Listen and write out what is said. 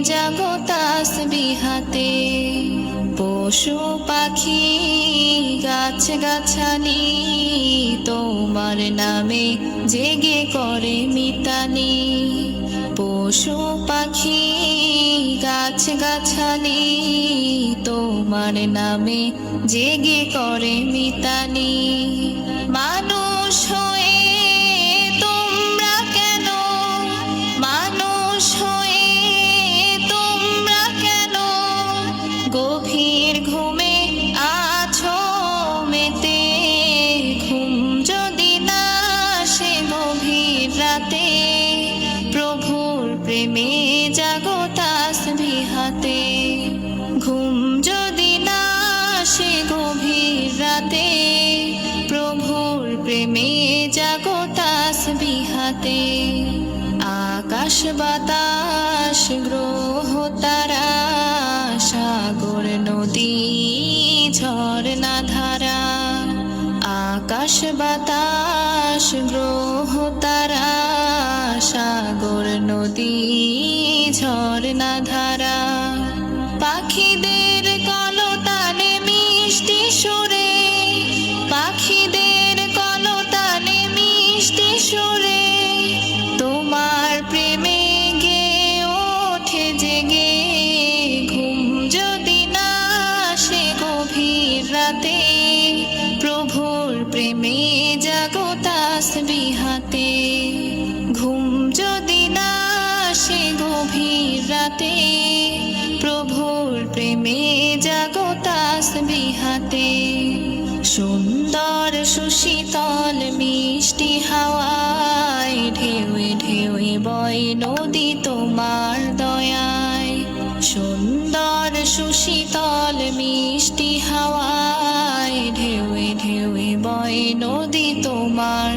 জাগো তাসবিহাতে। পশু পাখি গাছ গাছালি তোমার নামে জেগে করে মিতালি। পশু পাখি গাছ গাছালি তোমার নামে জেগে করে মিতালি। মানুষ হয়ে তোমরা কেন, মানুষ হয়ে তোমরা কেন গভীর ঘুমে আছো মেতে। ঘুম যদি না আসে গভীর রাতে, প্রভুর প্রেমে জাগো তাসবিহাতে। ঘুম যদি না আসে গভীর রাতে, প্রভুর প্রেমে জাগো তাসবিহাতে। আকাশ বাতাস গ্রহ তারা, সাগর নদী ঝরনা ধারা। আকাশ বাতাস গ্রহ তারা, সাগর নদী ঝরনা ধারা। পাখিদের কলতানে মিষ্টি সুরে, পাখিদের কলতানে মিষ্টি সুরে তোমার প্রেমে গে ওঠে জেগে। ঘুম যদি না আসে গভীর রাতে, প্রভুর প্রেমে জাগো তাসবিহাতে। ঘুম যদি না আসে গভীর রাতে, প্রভুর প্রেমে জাগো তাসবিহাতে। সুন্দর সুশীতল মিষ্টি হাওয়ায় ঢেউয়ে ঢেউয়ে বয় নদী তোমার দয়ায়। সুন্দর সুশীতল মিষ্টি হাওয়ায় ঢেউয়ে ঢেউয়ে বয় নদী তোমার